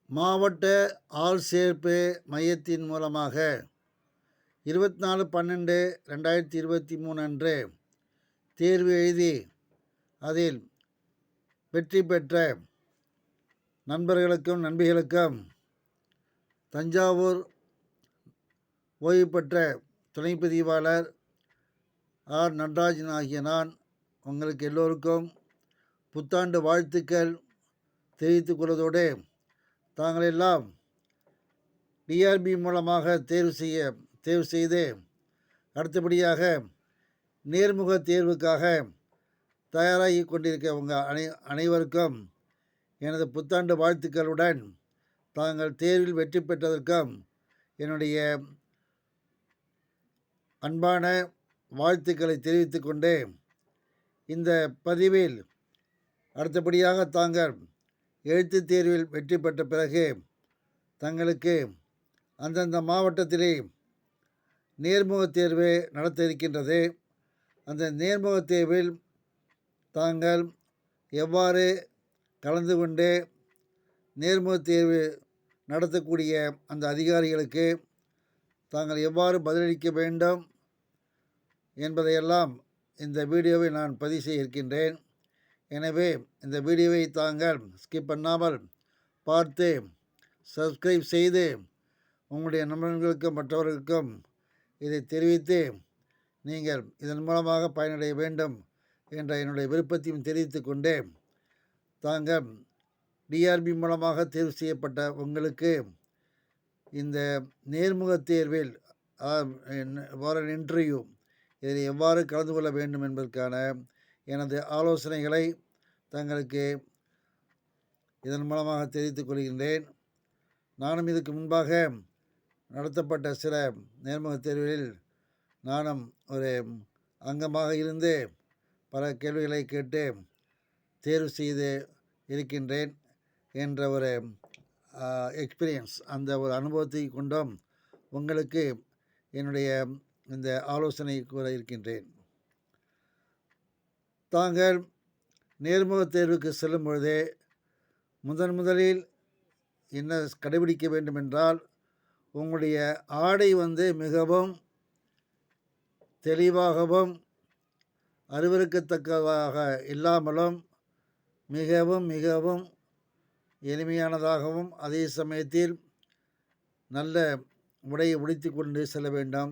மாவட்ட ஆள் சேர்ப்பு மையத்தின் மூலமாக 24/12/2023 அன்று தேர்வு எழுதி அதில் வெற்றி பெற்ற நண்பர்களுக்கும் நண்பிகளுக்கும் தஞ்சாவூர் ஓய்வு பெற்ற துணை பதிவாளர் ஆர் நடராஜன் ஆகிய நான் உங்களுக்கு எல்லோருக்கும் புத்தாண்டு வாழ்த்துக்கள் தெரிவித்துக் கொள்வதோடு தாங்கள் எல்லாம் டிஆர்பி மூலமாக தேர்வு செய்து அடுத்தபடியாக நேர்முக தேர்வுக்காக தயாராகி கொண்டிருக்க உங்கள் அனைவருக்கும் எனது புத்தாண்டு வாழ்த்துக்களுடன் தாங்கள் தேர்வில் வெற்றி பெற்றதற்கும் என்னுடைய அன்பான வாழ்த்துக்களை தெரிவித்து கொண்டு இந்த பதிவில் அடுத்தபடியாக தாங்கள் எழுத்துத் தேர்வில் வெற்றி பெற்ற பிறகு தங்களுக்கு அந்தந்த மாவட்டத்திலே நேர்முகத் தேர்வு நடத்த இருக்கின்றது. அந்த நேர்முகத் தேர்வில் தாங்கள் எவ்வாறு கலந்து கொண்டு நேர்முகத் தேர்வு நடத்தக்கூடிய அந்த அதிகாரிகளுக்கு தாங்கள் எவ்வாறு பதிலளிக்க வேண்டும் என்பதையெல்லாம் இந்த வீடியோவை நான் பதிவு செய்ய இருக்கின்றேன். எனவே இந்த வீடியோவை தாங்கள் ஸ்கிப் பண்ணாமல் பார்த்து சப்ஸ்கிரைப் செய்து உங்களுடைய நண்பர்களுக்கும் மற்றவர்களுக்கும் இதை தெரிவித்து நீங்கள் இதன் மூலமாக பயனடைய வேண்டும் என்ற என்னுடைய விருப்பத்தையும் தெரிவித்து கொண்டு தாங்கள் டிஆர்பி மூலமாக தேர்வு செய்யப்பட்ட உங்களுக்கு இந்த நேர்முகத் தேர்வில் இன்டர்வியூ இதில் எவ்வாறு கலந்து கொள்ள வேண்டும் என்பதற்கான எனது ஆலோசனைகளை தங்களுக்கு இதன் மூலமாக தெரிவித்துக் கொள்கின்றேன். நானும் இதுக்கு முன்பாக நடத்தப்பட்ட சில நேர்முகத் தேர்வுகளில் நானும் ஒரு அங்கமாக இருந்து பல கேள்விகளை கேட்டு தேர்வு செய்து இருக்கின்றேன் என்ற ஒரு எக்ஸ்பீரியன்ஸ், அந்த ஒரு அனுபவத்தை கொண்டும் உங்களுக்கு என்னுடைய இந்த ஆலோசனை கூற இருக்கின்றேன். தாங்கள் நேர்முகத் தேர்வுக்கு செல்லும் பொழுதே முதலில் என்ன கடைபிடிக்க வேண்டும் என்றால், உங்களுடைய ஆடை மிகவும் தெளிவாகவும் அருவருக்கத்தக்கதாக இல்லாமலும் மிகவும் எளிமையானதாகவும் அதே சமயத்தில் நல்ல உடையை உடுத்தி கொண்டு செல்ல வேண்டும்.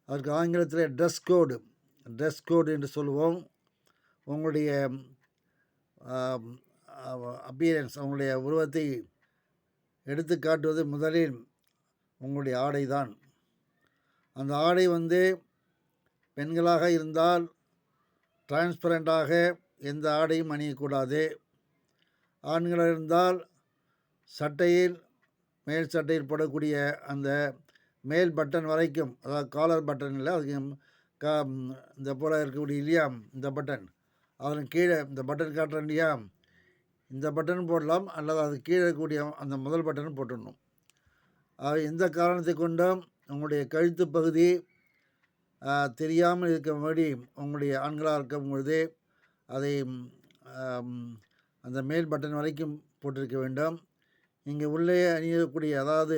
அதற்கு ஆங்கிலத்தில் ட்ரெஸ் கோடு என்று சொல்லுவோம். உங்களுடைய அப்பியரன்ஸ், உங்களுடைய உருவத்தை எடுத்து காட்டுவது முதலில் உங்களுடைய ஆடை தான். அந்த ஆடை பெண்களாக இருந்தால் டிரான்ஸ்பரண்டாக எந்த ஆடையும் அணியக்கூடாது. ஆண்களாக இருந்தால் மேல் சட்டையில் போடக்கூடிய அந்த மேல் பட்டன் வரைக்கும், அதாவது காலர் பட்டன் இல்லை, அதுக்கு இந்த போல் இருக்கக்கூடிய இல்லையா, இந்த பட்டன், அதன் கீழே இந்த பட்டன் காட்டுறேன் இல்லையா, இந்த பட்டன் போடலாம், அல்லது அது கீழே இருக்கக்கூடிய அந்த முதல் பட்டனும் போட்டுடணும். எந்த காரணத்தை கொண்டும் உங்களுடைய கழுத்து பகுதி தெரியாமல் இருக்கும்படி உங்களுடைய ஆண்களாக இருக்கும் பொழுது அதை அந்த மேல் பட்டன் வரைக்கும் போட்டிருக்க வேண்டும். இங்கே உள்ளே அணியக்கூடிய, அதாவது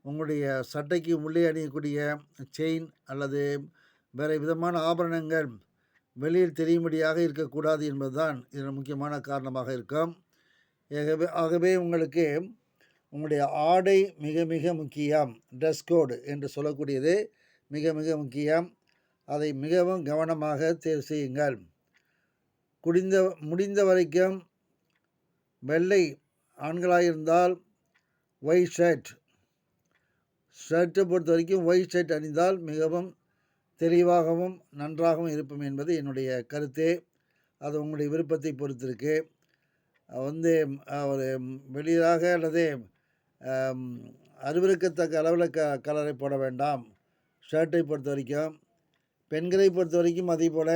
உங்களுடைய சட்டைக்கு உள்ளே அணியக்கூடிய செயின் அல்லது வேறு விதமான ஆபரணங்கள் வெளியில் தெரியும்படியாக இருக்கக்கூடாது என்பதுதான் இதில் முக்கியமான காரணமாக இருக்கும். ஆகவே உங்களுக்கு உங்களுடைய ஆடை மிக முக்கியம். ட்ரெஸ் கோடு என்று சொல்லக்கூடியது மிக முக்கியம். அதை மிகவும் கவனமாக தேர்வு செய்யுங்கள். முடிந்த வரைக்கும் வெள்ளை ஆண்களாக இருந்தால் ஒயிட் ஷர்ட்டை பொறுத்த வரைக்கும் ஒயிட் ஷர்ட் அணிந்தால் மிகவும் தெளிவாகவும் நன்றாகவும் இருக்கும் என்பது என்னுடைய கருத்து. அது உங்களுடைய விருப்பத்தை பொறுத்திருக்கு. ஒரு வெளியாக அல்லது அருவருக்கத்தக்க அளவில் கலரை போட வேண்டாம். ஷர்ட்டை பொறுத்த வரைக்கும், பெண்களை பொறுத்த வரைக்கும் அதே போல்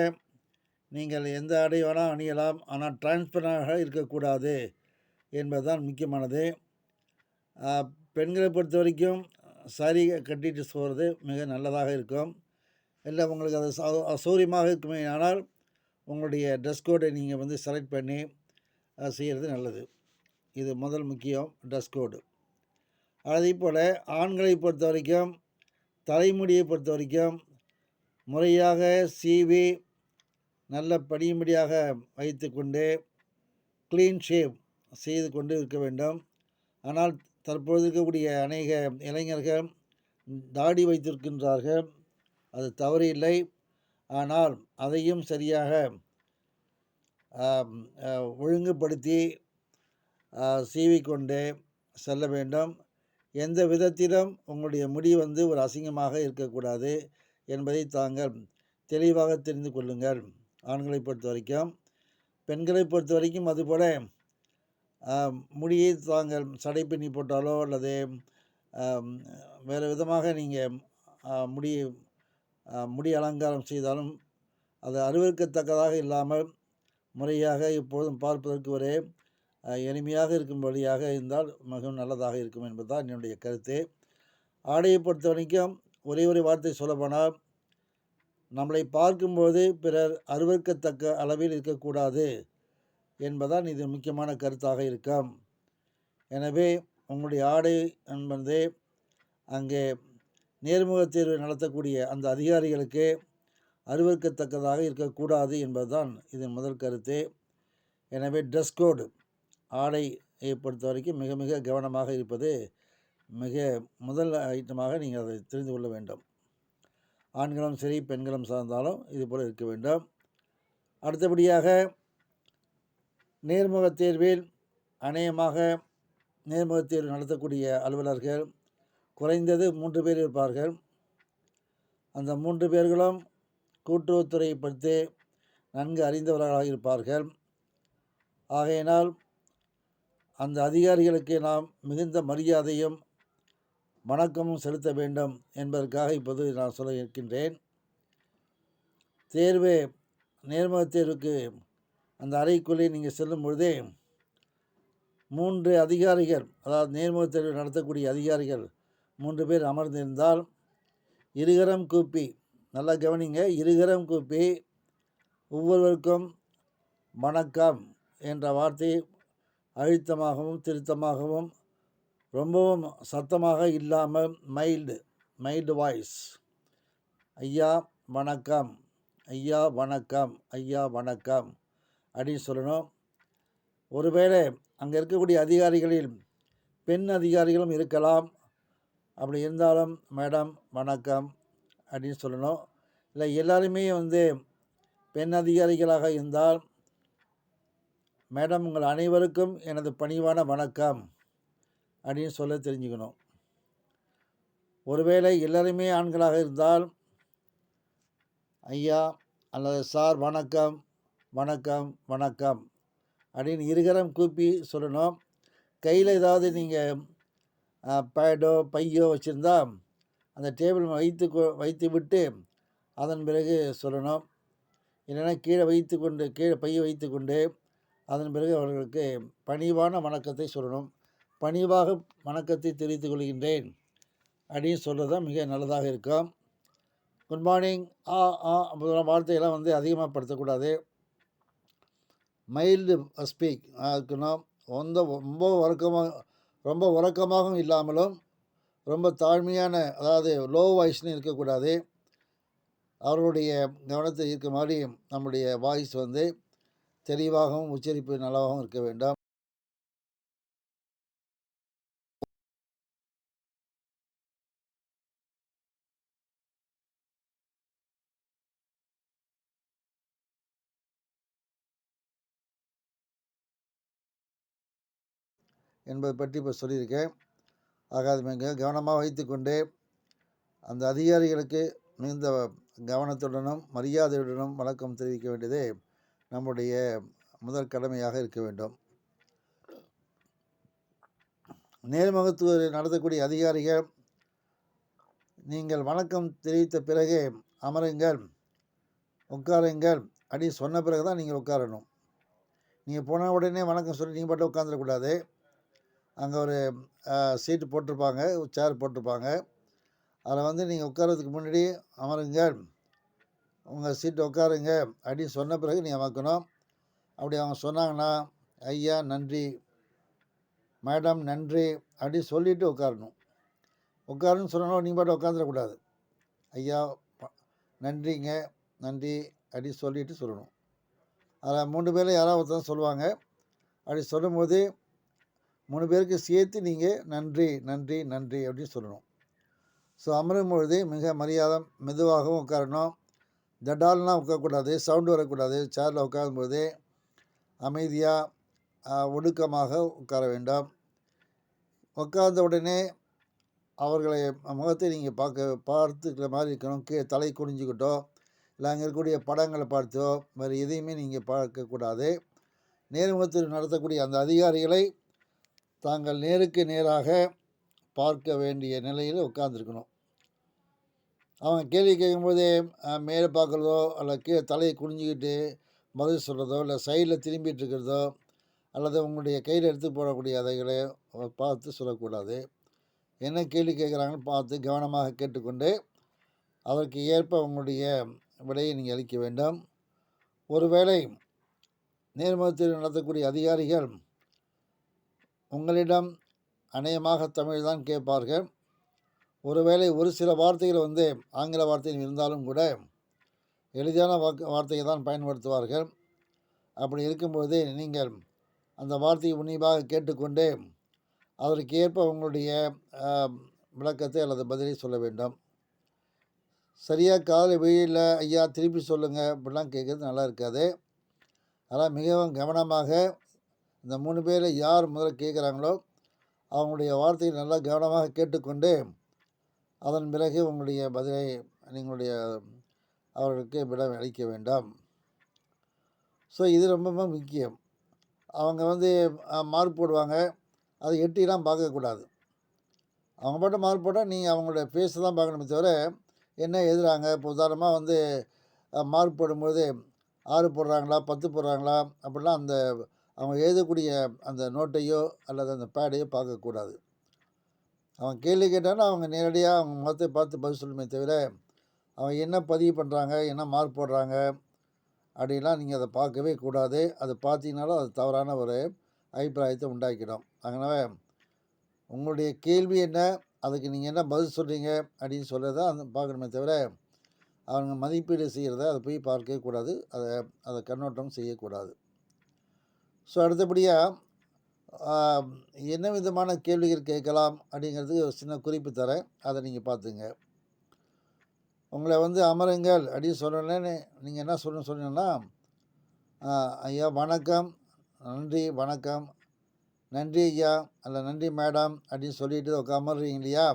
நீங்கள் எந்த ஆடை வேணால் அணியலாம், ஆனால் டிரான்ஸ்பரண்டாக இருக்கக்கூடாது என்பதுதான் முக்கியமானது. பெண்களை பொறுத்த வரைக்கும் சாரி கட்டிட்டு போகிறது மிக நல்லதாக இருக்கும். இல்லை உங்களுக்கு அது அசௌகரியமாக இருக்குமே உங்களுடைய ட்ரெஸ் கோடை நீங்கள் செலக்ட் பண்ணி செய்கிறது நல்லது. இது முதல் முக்கியம், ட்ரெஸ் கோடு. அதே போல் ஆண்களை பொறுத்த வரைக்கும் தலைமுடியை பொறுத்த வரைக்கும் முறையாக சீவி நல்ல படியும்படியாக வைத்து கொண்டு க்ளீன் ஷேவ் செய்து கொண்டு இருக்க வேண்டும். ஆனால் தற்போது இருக்கக்கூடிய அநேக இளைஞர்கள் தாடி வைத்திருக்கின்றார்கள். அது தவறு இல்லை. ஆனால் அதையும் சரியாக ஒழுங்குபடுத்தி சீவிக்கொண்டு செல்ல வேண்டும். எந்த விதத்திலும் உங்களுடைய முடி ஒரு அசிங்கமாக இருக்கக்கூடாது என்பதை தாங்கள் தெளிவாக தெரிந்து கொள்ளுங்கள். ஆண்களை பொறுத்த வரைக்கும். பெண்களை பொறுத்த வரைக்கும் அதுபோல் முடியை தாங்கள் சடை பின்னி போட்டாலோ அல்லது வேறு விதமாக நீங்கள் முடி அலங்காரம் செய்தாலும் அது அருவருக்கத்தக்கதாக இல்லாமல் முறையாக எப்போதும் பார்ப்பதற்கு ஒரு எளிமையாக இருக்கும்படியாக இருந்தால் மிகவும் நல்லதாக இருக்கும் என்பதுதான் என்னுடைய கருத்து. ஆடையை பொறுத்த வரைக்கும் ஒரே ஒரு வார்த்தை சொல்லப்போனால், நம்மளை பார்க்கும்போது பிறர் அருவருக்கத்தக்க அளவில் இருக்கக்கூடாது என்பதுதான் இது முக்கியமான கருத்தாக இருக்கும். எனவே உங்களுடைய ஆடை என்பது அங்கே நேர்முக தேர்வு நடத்தக்கூடிய அந்த அதிகாரிகளுக்கு அருவருக்கத்தக்கதாக இருக்கக்கூடாது என்பதுதான் இதன் முதல் கருத்து. எனவே ட்ரெஸ் கோடு ஆடையை பொறுத்த வரைக்கும் மிக மிக கவனமாக இருப்பது மிக முதல் ஐட்டமாக நீங்கள் அதை தெரிந்து கொள்ள வேண்டும். ஆண்களும் சரி பெண்களும் சார்ந்தாலும் இதுபோல் இருக்க வேண்டும். அடுத்தபடியாக நேர்முக தேர்வில் அநேகமாக நேர்முக தேர்வு நடத்தக்கூடிய அலுவலர்கள் குறைந்தது 3 பேர் இருப்பார்கள். அந்த 3 பேர்களும் கூட்டுறவுத்துறையை பற்றி நன்கு அறிந்தவர்களாக இருப்பார்கள். ஆகையினால் அந்த அதிகாரிகளுக்கு நாம் மிகுந்த மரியாதையும் வணக்கமும் செலுத்த வேண்டும் என்பதற்காக இப்போது நான் சொல்ல இருக்கின்றேன். நேர்முக தேர்வுக்கு அந்த அறைக்குள்ளே நீங்கள் செல்லும் பொழுதே 3 அதிகாரிகள், அதாவது நேர்முக தேர்வு நடத்தக்கூடிய அதிகாரிகள் 3 பேர் அமர்ந்திருந்தால் இருகரம் கூப்பி, நல்லா கவனிங்க, இருகரம் கூப்பி ஒவ்வொருவருக்கும் வணக்கம் என்ற வார்த்தை அழுத்தமாகவும் திருத்தமாகவும் ரொம்பவும் சத்தமாக இல்லாமல் மைல்டு வாய்ஸ், ஐயா வணக்கம், ஐயா வணக்கம், ஐயா வணக்கம் அப்படின்னு சொல்லணும். ஒருவேளை அங்கே இருக்கக்கூடிய அதிகாரிகளில் பெண் அதிகாரிகளும் இருக்கலாம். அப்படி இருந்தாலும் மேடம் வணக்கம் அப்படின்னு சொல்லணும். இல்லை எல்லாருமே பெண் அதிகாரிகளாக இருந்தால், மேடம் உங்கள் அனைவருக்கும் எனது பணிவான வணக்கம் அப்படின்னு சொல்ல தெரிஞ்சுக்கணும். ஒருவேளை எல்லாருமே ஆண்களாக இருந்தால், ஐயா அல்லது சார் வணக்கம் வணக்கம் வணக்கம் அப்படின்னு இருகரம் கூப்பி சொல்லணும். கையில் ஏதாவது நீங்கள் பேடோ பையோ வச்சுருந்தா அந்த டேபிள் வைத்து விட்டு அதன் பிறகு சொல்லணும். இல்லைன்னா கீழே பையை வைத்து கொண்டு அதன் பிறகு அவர்களுக்கு பணிவான வணக்கத்தை சொல்லணும். பணிவாக வணக்கத்தை தெரிவித்துக் கொள்கின்றேன் அப்படின்னு சொல்கிறது தான் மிக நல்லதாக இருக்கும். குட் மார்னிங் வார்த்தையெல்லாம் அதிகமாக படுத்தக்கூடாது. மைல்டு ஸ்பீக் இருக்கணும். ரொம்ப உறக்கமாகவும் இல்லாமலும் ரொம்ப தாழ்மையான, அதாவது லோ வாய்ஸ்னு இருக்கக்கூடாது. அவர்களுடைய கவனத்தை இருக்க மாதிரி நம்முடைய வாய்ஸ் தெளிவாகவும் உச்சரிப்பு நல்லாகவும் இருக்க வேண்டும். என்பதை பற்றி இப்போ சொல்லியிருக்கேன். ஆக அது மிக கவனமாக வைத்துக்கொண்டு அந்த அதிகாரிகளுக்கு மிகுந்த கவனத்துடனும் மரியாதையுடனும் வணக்கம் தெரிவிக்க வேண்டியதே நம்முடைய முதல் கடமையாக இருக்க வேண்டும். நேர்முகத்து நடத்தக்கூடிய அதிகாரிகள், நீங்கள் வணக்கம் தெரிவித்த பிறகு அமருங்கள், உட்காருங்கள் அப்படின்னு சொன்ன பிறகு தான் நீங்கள் உட்காரணும். நீங்கள் போன உடனே வணக்கம் சொல்லி நீங்கள் பாட்டு உட்காந்துடக்கூடாது. அங்கே ஒரு சீட்டு போட்டிருப்பாங்க, சேர் போட்டிருப்பாங்க. அதில் நீங்கள் உட்காரதுக்கு முன்னாடி அமருங்கள், உங்கள் சீட்டு உட்காருங்க அப்படின்னு சொன்ன பிறகு நீங்கள் அமர்க்கணும். அப்படி அவங்க சொன்னாங்கன்னா, ஐயா நன்றி, மேடம் நன்றி அப்படி சொல்லிவிட்டு உட்காரணும். உட்காருன்னு சொன்னாலும் நீங்கள் பாட்டு உட்காந்துடக்கூடாது. ஐயா நன்றிங்க, நன்றி அப்படி சொல்லிவிட்டு சொல்லணும். அதில் 3 பேரில் யாராவது ஒருத்தர் சொல்லுவாங்க. அப்படி சொல்லும்போது 3 பேருக்கு சேர்த்து நீங்கள் நன்றி நன்றி நன்றி அப்படின்னு சொல்லணும். ஸோ அமரும் பொழுது மிக மரியாதை மெதுவாகவும் உட்காரணும். தடால்லாம் உட்காரக்கூடாது, சவுண்டு வரக்கூடாது. சேரில் உட்காரும்போது அமைதியாக ஒடுக்கமாக உட்கார வேண்டும். உட்கார்ந்த உடனே அவர்களை முகத்தை நீங்கள் பார்த்துக்கிற மாதிரி இருக்கணும். தலை குனிஞ்சிக்கிட்டோ இல்லை அங்கே இருக்கக்கூடிய படங்களை பார்த்தோ வேறு எதையுமே நீங்கள் பார்க்கக்கூடாது. நேர்முகத்தில் நடத்தக்கூடிய அந்த அதிகாரிகளை தாங்கள் நேருக்கு நேராக பார்க்க வேண்டிய நிலையில் உட்கார்ந்துருக்கணும். அவங்க கேள்வி கேட்கும்போதே மேலே பார்க்குறதோ அல்ல தலையை குனிஞ்சிக்கிட்டு பதில் சொல்கிறதோ இல்லை சைடில் திரும்பிட்டு இருக்கிறதோ அல்லது உங்களுடைய கையில் எடுத்து போடக்கூடிய அதைகளை பார்த்து சொல்லக்கூடாது. என்ன கேள்வி கேட்குறாங்கன்னு பார்த்து கவனமாக கேட்டுக்கொண்டு அதற்கு ஏற்ப உங்களுடைய விடையை நீங்கள் அளிக்க வேண்டும். ஒருவேளை நேர்முகத்தில் நடத்தக்கூடிய அதிகாரிகள் உங்களிடம் அநேகமாக தமிழ் தான் கேட்பார்கள். ஒருவேளை ஒரு சில வார்த்தைகள் ஆங்கில வார்த்தைகள் இருந்தாலும் கூட எளிதான வார்த்தையை தான் பயன்படுத்துவார்கள். அப்படி இருக்கும்போது நீங்கள் அந்த வார்த்தையை உன்னிப்பாக கேட்டுக்கொண்டு அதற்கு ஏற்ப உங்களுடைய விளக்கத்தை அல்லது பதிலை சொல்ல வேண்டும். சரியாக காலை வெயிலில் ஐயா திருப்பி சொல்லுங்கள் அப்படிலாம் கேட்குறது நல்லா இருக்காது. அதனால் மிகவும் கவனமாக இந்த 3 பேரில் யார் முதல்ல கேட்குறாங்களோ அவங்களுடைய வார்த்தையை நல்லா கவனமாக கேட்டுக்கொண்டு அதன் பிறகு உங்களுடைய பதிலை நீங்களுடைய அவர்களுக்கு விட அளிக்க வேண்டாம். ஸோ இது ரொம்ப ரொம்ப முக்கியம். அவங்க மார்க் போடுவாங்க, அதை எட்டிலாம் பார்க்கக்கூடாது. அவங்க பாட்டு மார்க் போட்டால் நீங்கள் அவங்களுடைய ஃபேஸை தான் பார்க்கணுமே தவிர என்ன எழுதுறாங்க. இப்போ உதாரணமாக மார்க் போடும்போது 6 போடுறாங்களா 10 போடுறாங்களா அப்படிலாம் அவங்க எழுதக்கூடிய அந்த நோட்டையோ அல்லது அந்த பேடையோ பார்க்கக்கூடாது. அவங்க கேள்வி கேட்டாலும் அவங்க நேரடியாக அவங்க முகத்தை பார்த்து பதில் சொல்லணுமே தவிர அவங்க என்ன பதிவு பண்ணுறாங்க, என்ன மார்க் போடுறாங்க அப்படின்லாம் நீங்கள் அதை பார்க்கவே கூடாது. அதை பார்த்தீங்கனாலும் அது தவறான ஒரு அபிப்பிராயத்தை உண்டாக்கிடும். அதனால் உங்களுடைய கேள்வி என்ன, அதுக்கு நீங்கள் என்ன பதில் சொல்கிறீங்க அப்படின்னு சொல்கிறத பார்க்கணுமே தவிர அவங்க மதிப்பீடு செய்கிறத அதை போய் பார்க்கவே கூடாது. அதை கண்ணோட்டம் செய்யக்கூடாது. ஸோ அடுத்தபடியாக என்ன விதமான கேள்விகள் கேட்கலாம் அப்படிங்கிறதுக்கு ஒரு சின்ன குறிப்பு தரேன். அதை நீங்கள் பார்த்துங்க. உங்களை அமருங்கள் அப்படின்னு சொன்னோன்னே நீங்கள் என்ன சொன்னீங்கன்னா ஐயா வணக்கம், நன்றி வணக்கம், நன்றி ஐயா அல்ல நன்றி மேடம் அப்படின்னு சொல்லிட்டு அமர்றீங்க இல்லையா?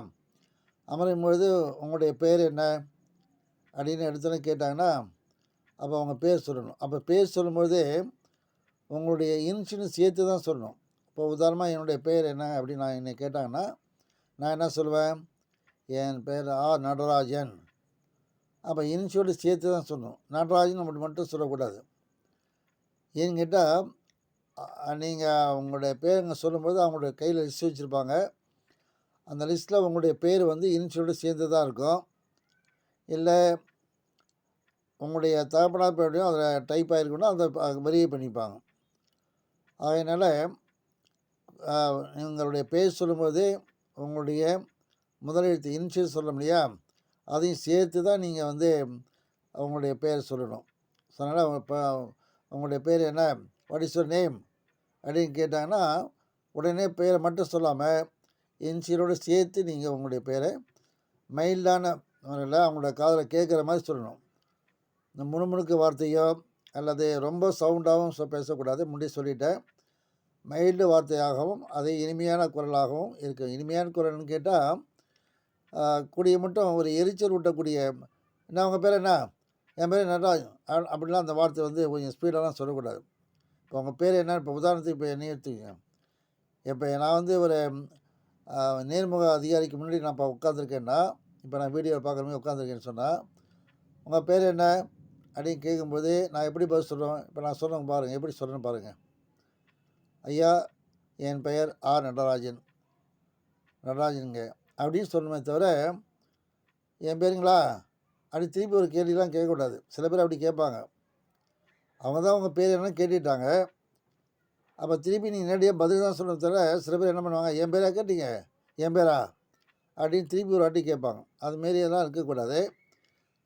அமரும் பொழுது உங்களுடைய பேர் என்ன அப்படின்னு எடுத்தோன்னே கேட்டாங்கன்னா அப்போ அவங்க பேர் சொல்லணும். அப்போ பேர் சொல்லும்போது உங்களுடைய இன்ஷியலும் சேர்த்து தான் சொல்லணும். இப்போ உதாரணமாக என்னுடைய பேர் என்ன அப்படின்னு என்னை கேட்டாங்கன்னா நான் என்ன சொல்லுவேன், என் பேர் நடராஜன். அப்போ இன்ஷியோடு சேர்த்து தான் சொல்லணும். நடராஜன் மட்டும் சொல்லக்கூடாது. ஏன்னு கேட்டால் நீங்கள் உங்களுடைய பேருங்க சொல்லும்போது அவங்களுடைய கையில் லிஸ்ட் வச்சுருப்பாங்க. அந்த லிஸ்ட்டில் உங்களுடைய பேர் இன்ஷியோடு சேர்ந்து தான் இருக்கும். இல்லை உங்களுடைய தகப்பனார் பேரையும் அதில் டைப் ஆகிருக்கணும், அதை வெரிஃபை பண்ணிப்பாங்க. அதனால் உங்களுடைய பேர் சொல்லும்போது உங்களுடைய முதலெழுத்து இன்ஷியல் சொல்ல முடியா, அதையும் சேர்த்து தான் நீங்கள் உங்களுடைய பேர் சொல்லணும். ஸோ அதனால் இப்போ உங்களுடைய பேர் என்ன, வாட் இஸ் யுவர் நேம் அப்படின்னு கேட்டாங்கன்னா உடனே பேரை மட்டும் சொல்லாமல் இன்ஷியலோடு சேர்த்து நீங்கள் உங்களுடைய பேரை மைல்டான முறையில் அவங்களோட காதில் கேட்குற மாதிரி சொல்லணும். இந்த முணுமுணுக்கு வார்த்தையோ அல்லது ரொம்ப சவுண்டாகவும் பேசக்கூடாது. முன்னாடி சொல்லிட்டேன். மைல்டு வார்த்தையாகவும் அதை இனிமையான குரலாகவும் இருக்கும். இனிமையான குரல்னு கேட்டால் கூடிய மட்டும் ஒரு எரிச்சல் ஊட்டக்கூடிய என்ன உங்கள் பேர் என்ன, என் பேர் நடராஜன் அப்படிலாம் அந்த வார்த்தை கொஞ்சம் ஸ்பீடாலாம் சொல்லக்கூடாது. இப்போ உங்கள் பேர் என்ன, இப்போ உதாரணத்துக்கு இப்போ என்னையே எடுத்துக்கங்க. இப்போ நான் ஒரு நேர்முக அதிகாரிக்கு முன்னாடி நான் இப்போ உட்காந்துருக்கேன்னா, இப்போ நான் வீடியோவில் பார்க்குற மாதிரி உட்காந்துருக்கேன்னு சொன்னால் உங்கள் பேர் என்ன அப்படின்னு கேட்கும்போது நான் எப்படி பதில் சொல்கிறேன். இப்போ நான் சொல்கிறேன் பாருங்கள், எப்படி சொல்கிறேன்னு பாருங்கள். ஐயா என் பெயர் நடராஜனுங்க அப்படின்னு சொல்லணுமே தவிர என் பேருங்களா அப்படி திருப்பி ஒரு கேள்விலாம் கேட்கக்கூடாது. சில பேர் அப்படி கேட்பாங்க. அவங்க தான் உங்கள் பேர் என்னன்னு கேட்டுட்டாங்க. அப்போ திருப்பி நீங்கள் நேரடியாக பதில் தான் சொல்லணும் தவிர சில பேர் என்ன பண்ணுவாங்க, என் பேரா கேட்டீங்க, என் பேரா அப்படின்னு திருப்பி ஒரு வாட்டி கேட்பாங்க. அதுமாரி எல்லாம் இருக்கக்கூடாது.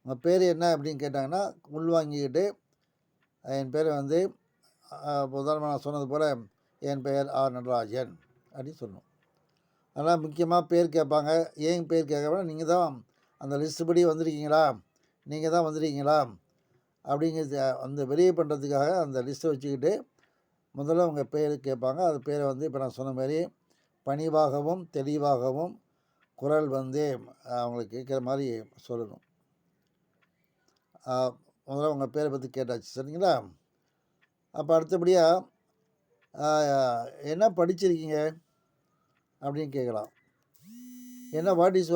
உங்கள் பேர் என்ன அப்படின்னு கேட்டாங்கன்னா உள்வாங்கிக்கிட்டு என் பேர் வந்து உதாரணமாக நான் சொன்னது போல் என் பெயர் ஆர் நடராஜன் அப்படின்னு சொல்லணும். அதனால் முக்கியமாக பேர் கேட்பாங்க. ஏன் பேர் கேட்க நீங்கள் தான் அந்த லிஸ்ட்டு படி வந்திருக்கீங்களா, நீங்கள் தான் வந்திருக்கீங்களா அப்படிங்கிறது அந்த வெரிஃபை பண்ணுறதுக்காக அந்த லிஸ்ட்டை வச்சுக்கிட்டு முதல்ல உங்கள் பேர் கேட்பாங்க. அது பேரை வந்து இப்போ நான் சொன்ன மாதிரி பணிவாகவும் தெளிவாகவும் குரல் வந்து அவங்களுக்கு கேட்குற மாதிரி சொல்லணும். முதல்ல உங்கள் பேரை பற்றி கேட்டாச்சு, சரிங்களா? அப்போ அடுத்தபடியாக என்ன படிச்சிருக்கீங்க அப்படின்னு கேட்கலாம். என்ன வாட் இஸ்